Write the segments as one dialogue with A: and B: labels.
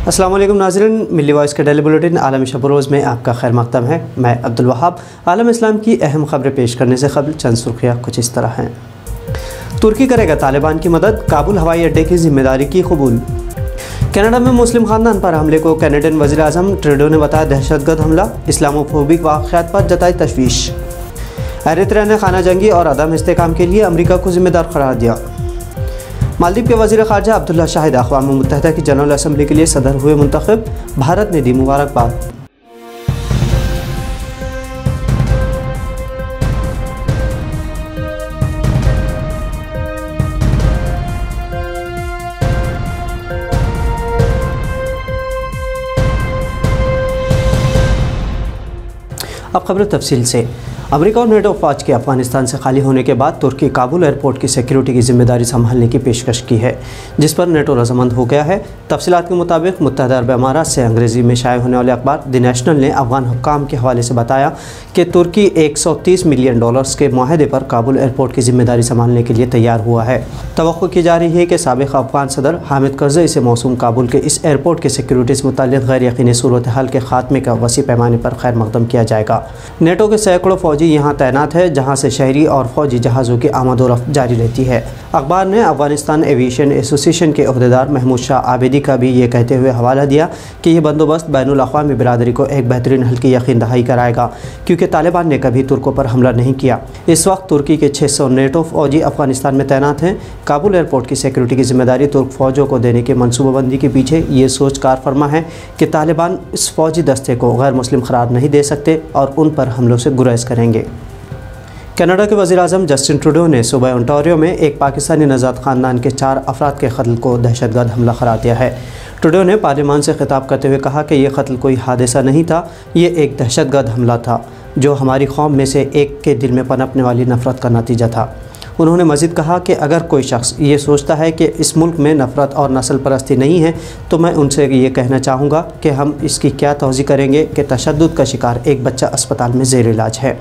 A: अस्सलाम वालेकुम नाज़रीन, मिल्ली वॉइस के डेली बुलेटिन आलम शब रोज़ में आपका खैर मक़दम है। मैं अब्दुल वहाब। आलम इस्लाम की अहम खबरें पेश करने से कबल चंद सुर्खियाँ कुछ इस तरह हैं। तुर्की करेगा तालिबान की मदद, काबुल हवाई अड्डे की जिम्मेदारी की कबूल। कनाडा में मुस्लिम ख़ानदान पर हमले को कैनेडियन वज़ीर आज़म ट्रूडो ने बताया दहशतगर्द हमला, इस्लामोफोबिक वाक़यात पर जताई तशवीश। एरित्रिया ने खाना जंगी और अदम इस्तेहकाम के लिए अमरीका को जिम्मेदार करार दिया। मालदीव के वज़ीर ख़ारजा अब्दुल्ला शाहिद अक़वाम मुत्तहिदा की जनरल असम्बली के लिए सदर हुए मुंतखब, भारत ने दी मुबारकबाद। अब खबर तफसील से। अमेरिका और नेटो फ़ौज के अफगानिस्तान से खाली होने के बाद तुर्की काबुल एयरपोर्ट की सिक्योरिटी की जिम्मेदारी संभालने की पेशकश की है, जिस पर नेटो रजामंद हो गया है। तफसीलात के मुताबिक मुत्तहिदा अरब अमारात से अंग्रेज़ी में शाये होने वाले अखबार द नेशनल ने अफगान हुक्काम के हवाले से बताया कि तुर्की $130 मिलियन के मुआहदे पर काबुल एयरपोर्ट की जिम्मेदारी संभालने के लिए तैयार हुआ है। तवक्को की जा रही है कि साबिक़ अफगान सदर हामिद करज़ई से मौसूम काबुल के इस एयरपोर्ट की सिक्योरिटी से मुताल्लिक़ गैर यकीनी सूरत हाल के खात्मे का वसी पैमाने पर खैर मक़दम किया जाएगा। नेटो के सैकड़ों फ़ौजी यहाँ तैनात है, जहाँ से शहरी और फ़ौजी जहाज़ों की आमद-ओ-रफ़्त जारी रहती है। अखबार ने अफ़गानिस्तान एविएशन एसोसिएशन के अहदेदार महमूद शाह आबिदी का भी ये कहते हुए हवाला दिया कि यह बंदोबस्त बैनुल अक़वामी बिरादरी को एक बेहतरीन हल की यकीन दहाई कराएगा, क्योंकि तालिबान ने कभी तुर्कों पर हमला नहीं किया। इस वक्त तुर्की के 600 नेटो फ़ौजी अफ़गानिस्तान में तैनात हैं। काबुल एयरपोर्ट की सिक्योरिटी की जिम्मेदारी तुर्क फ़ौजों को देने की मनसूबाबंदी के पीछे ये सोच कार फरमा है कि तालिबान इस फ़ौजी दस्ते को गैर मुस्लिम करार नहीं दे सकते और उन पर हमलों से गुरेज करेंगे। कनाडा के वज़ीर आज़म जस्टिन ट्रूडो ने सूबा ओंटारियो में एक पाकिस्तानी नज़ात ख़ानदान के 4 अफराद के कत्ल को दहशतगर्द हमला करार दिया है। ट्रूडो ने पार्लियामान से खिताब करते हुए कहा कि यह कत्ल कोई हादसा नहीं था, ये एक दहशतगर्द हमला था जो हमारी कौम में से एक के दिल में पनपने वाली नफ़रत का नतीजा था। उन्होंने मज़ीद कहा कि अगर कोई शख्स ये सोचता है कि इस मुल्क में नफ़रत और नस्ल परस्ती नहीं है, तो मैं उनसे ये कहना चाहूँगा कि हम इसकी क्या तौज़ी करेंगे कि तशद्दुद का शिकार एक बच्चा अस्पताल में ज़ेर इलाज है।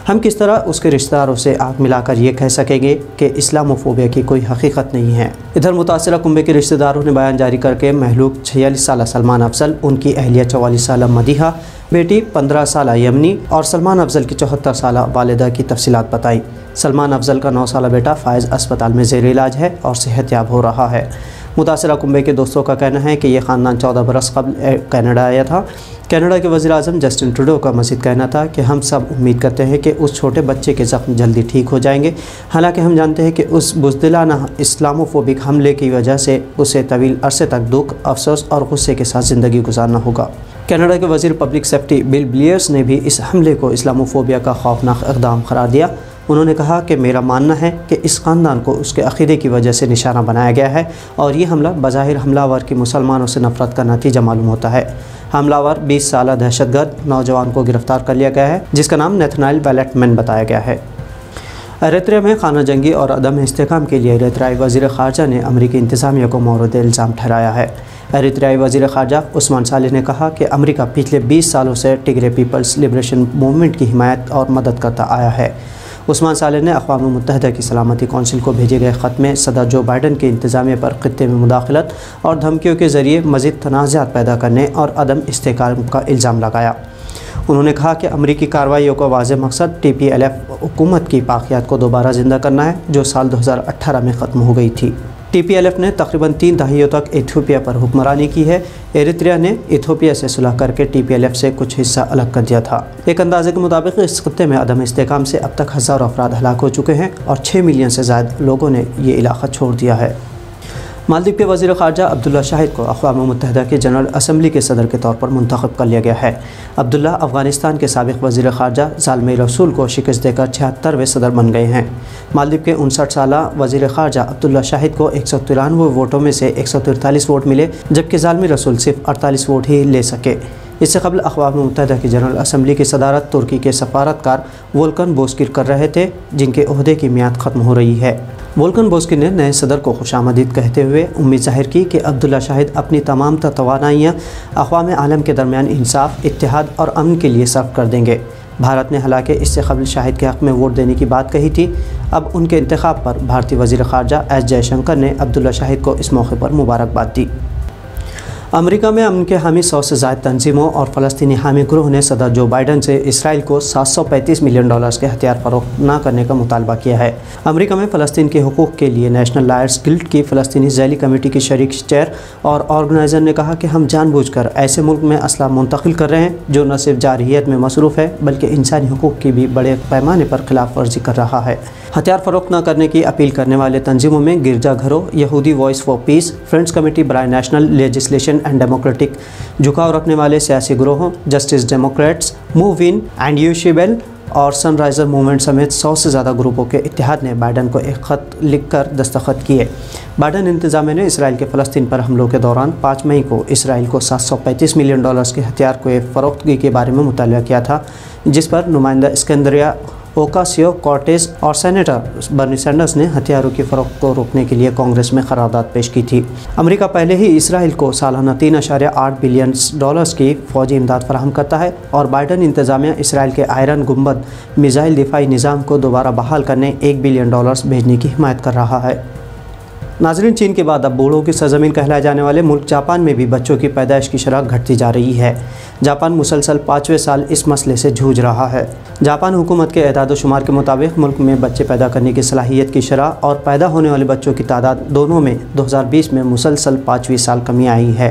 A: हम किस तरह उसके रिश्तेदारों से आँख मिलाकर ये कह सकेंगे कि इस्लामोफोबिया की कोई हकीकत नहीं है। इधर मुतासिरा कुंबे के रिश्तेदारों ने बयान जारी करके महलूक 46 साल सलमान अफजल, उनकी अहलिया 44 साल मदीहा, बेटी 15 साल यमनी और सलमान अफजल की 74 साल वालिदा की तफसीलात बताई। सलमान अफजल का 9 साल बेटा फ़ायज़ अस्पताल में ज़ेर इलाज है और सेहतयाब हो रहा है। मुतासिरा कुंबे के दोस्तों का कहना है कि यह ख़ानदान 14 बरस कबल कनाडा आया था। कनाडा के वज़ीर आज़म जस्टिन ट्रूडो का मज़ीद कहना था कि हम सब उम्मीद करते हैं कि उस छोटे बच्चे के ज़ख्म जल्दी ठीक हो जाएंगे। हालांकि हम जानते हैं कि उस बुज़दिलाना इस्लामोफोबिक हमले की वजह से उसे तवील अरसे तक दुख, अफसोस और गुस्से के साथ ज़िंदगी गुजारना होगा। कनाडा के वज़ीर पब्लिक सेफ्टी बिल ब्लियर्स ने भी इस हमले को इस्लामोफोबिया का खौफनाक इक़दाम करार दिया। उन्होंने कहा कि मेरा मानना है कि इस ख़ानदान को उसके अक़ीदे की वजह से निशाना बनाया गया है और ये हमला बज़ाहिर हमलावर की मुसलमानों से नफ़रत का नतीजा मालूम होता है। हमलावर 20 साल दहशतगर्द नौजवान को गिरफ़्तार कर लिया गया है, जिसका नाम नेथनाइल बैलेटमैन बताया गया है। एरित्रिया में खाना जंगी और अदम इस्तेहकाम के लिए एरित्रियाई वज़ीर ख़ारजा ने अमरीकी इंतज़ामिया को मौरूद इल्ज़ाम ठहराया है। एरित्रियाई वज़ीर ख़ारजा उस्मान सालिह ने कहा कि अमरीका पिछले 20 सालों से टिग्रे पीपल्स लिबरेशन मूवमेंट की हिमायत और मदद करता आया है। उस्मान सालिह ने अक़वाम मुत्तहिदा की सलामती कौंसिल को भेजे गए ख़त में सदर जो बाइडन के इंतज़ामिया पर ख़ित्ते में मुदाखलत और धमकियों के ज़रिए मज़ीद तनाज़ात पैदा करने और अदम इस्तेहकाम का इल्ज़ाम लगाया। उन्होंने कहा कि अमरीकी कार्रवाइयों का वाज़ेह मकसद TPLF हुकूमत की बाक़ियात को दोबारा ज़िंदा करना है, जो साल 2018 में ख़त्म हो गई थी। TPLF ने तकरीबन 3 दहाइयों तक इथियोपिया पर हुक्मरानी की है। एरित्रिया ने इथियोपिया से सुलह करके TPLF से कुछ हिस्सा अलग कर दिया था। एक अंदाजे के मुताबिक इस खत्ते में अदम इस्तेहकाम से अब तक हज़ारों अफराद हलाक हो चुके हैं और 6 मिलियन से ज़्यादा लोगों ने ये इलाक़ा छोड़ दिया है। मालदीव के वज़ीर ख़ारजा अब्दुल्ला शाहिद को अक़वाम मुत्तहिदा के जनरल असम्बली के सदर के तौर पर मुंतखब कर लिया गया है। अब्दुल्ला अफ़गानिस्तान के साबिक़ वज़ीर ख़ारजा ज़ालमे रसूल को शिकस्त देकर 76वें सदर बन गए हैं। मालदीव के 59 साल वज़ीर ख़ारजा अब्दुल्ला शाहिद को 193 वोटों में से 143 वोट मिले, जबकि ज़ालमे रसूल सिर्फ 48 वोट ही ले सके। इससे कबल अक़वाम मुत्तहिदा की जनरल असम्बली की सदारत तुर्की के सफ़ारतकार वोल्कन बोस्किर कर रहे थे, जिनके ओहदे की मियाद ख़त्म हो रही है। वोल्कन बोस्किर ने नए सदर को खुशामदीद कहते हुए उम्मीद ज़ाहिर की कि अब्दुल्ला शाहिद अपनी तमाम तवानाइयाँ अक़वाम आलम के दरमियान इंसाफ, इत्तेहाद और अमन के लिए सर्व कर देंगे। भारत ने हालांकि इससे कबल शाहिद के हक़ में वोट देने की बात कही थी। अब उनके इंतखाब पर भारतीय वज़ीर ख़ारजा एस जयशंकर ने अब्दुल्ला शाहिद को इस मौके पर मुबारकबाद दी। अमेरिका में अमन के हामी 100 से ज़ायद तंजीमों और फ़लस्तीनी हामी ग्रोह ने सदर जो बाइडन से इसराइल को $735 मिलियन के हथियार फ़रोख्त न करने का मुतालबा किया है। अमेरिका में फ़लस्तीन के हुकूक़ के लिए नेशनल लॉयर्स गिल्ड की फ़लस्तीनी झैली कमेटी की शरीक चेयर और ऑर्गेनाइज़र ने कहा कि हम जानबूझकर ऐसे मुल्क में असला मुंतकिल कर रहे हैं जो न सिर्फ जारहियत में मसरूफ़ है बल्कि इंसानी हुकूक़ की भी बड़े पैमाने पर खिलाफ वर्जी कर रहा है। हथियार फ़रोख्त न करने की अपील करने वाले तंजीमों में गिरजाघरों, यहूदी Voice for Peace, Friends Committee बराए नेशनल लेजिस्लेशन एंड डेमोक्रेटिक झुकाव रखने वाले सियासी ग्रोहों, Justice Democrats, move in and यूशिबेल और सनराइजर मूवमेंट समेत 100 से ज़्यादा ग्रुपों के इत्तेहाद ने बाइडन को एक ख़त लिखकर दस्तखत किए। बाइडन इंतज़ामिया ने इसराइल के फ़लस्तीन पर हमलों के दौरान 5 मई को इसराइल को $735 मिलियन के हथियार को फ़रोख्तगी के बारे में मुतालबा किया था, जिस पर नुमाइंदा स्कंदरिया ओकासियो कॉर्टेज़ और सेनेटर बर्नी सैंडर्स ने हथियारों की फ़रोख्त को रोकने के लिए कांग्रेस में करारदाद पेश की थी। अमेरिका पहले ही इसराइल को सालाना $3.8 बिलियन की फ़ौजी इमदाद फराहम करता है और बाइडन इंतज़ामिया इसराइल के आयरन गुंबद मिसाइल दिफाई निज़ाम को दोबारा बहाल करने $1 बिलियन भेजने की हिमायत कर रहा है। नाज़रीन, चीन के बाद अब बूढ़ों की सरज़मीन कहलाए जाने वाले मुल्क जापान में भी बच्चों की पैदाइश की शरह घटती जा रही है। जापान मुसलसल 5वें साल इस मसले से जूझ रहा है। जापान हुकूमत के एदाद शुमार के मुताबिक मुल्क में बच्चे पैदा करने की सलाहियत की शरह और पैदा होने वाले बच्चों की तादाद दोनों में 2020 में मुसलसल 5वीं साल कमी आई है।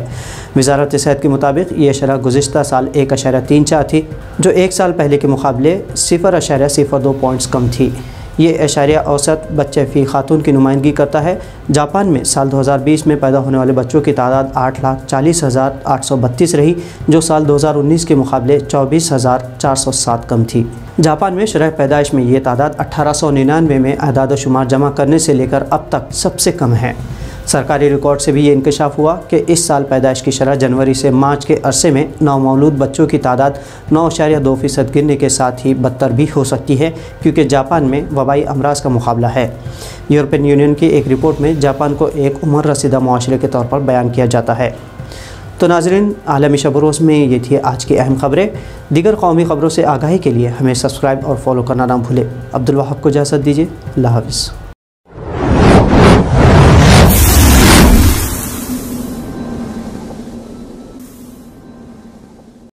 A: वज़ारत सेहत के मुताबिक ये शरह गुज़िश्ता साल 1.34 थी, जो 1 साल पहले के मुकाबले 0.02 पॉइंट्स कम थी। ये एशारिया औसत बच्चे फ़ी खातून की नुमाइंदगी करता है। जापान में साल 2020 में पैदा होने वाले बच्चों की तादाद 8,40,832 रही, जो साल 2019 के मुकाबले 24,407 कम थी। जापान में शरह पैदाइश में ये तादाद 1899 में आदाद शुमार जमा करने से लेकर अब तक सबसे कम है। सरकारी रिकॉर्ड से भी ये इंकशाफ हुआ कि इस साल पैदाइश की शरह जनवरी से मार्च के अरसे में नौमौलूद बच्चों की तादाद 9.2% गिरने के साथ ही बदतर भी हो सकती है, क्योंकि जापान में वबाई अमराज का मुकाबला है। यूरोपियन यूनियन की एक रिपोर्ट में जापान को एक उम्र रसीदा मुआशरे के तौर पर बयान किया जाता है। तो नाज़रीन, आलमी शब रोज़ में ये थी आज की अहम खबरें। दीगर कौमी खबरों से आगाही के लिए हमें सब्सक्राइब और फॉलो करना ना भूलें। अब्दुल वहाब को इजाज़त दीजिए। अल्लाह हाफ़िज़।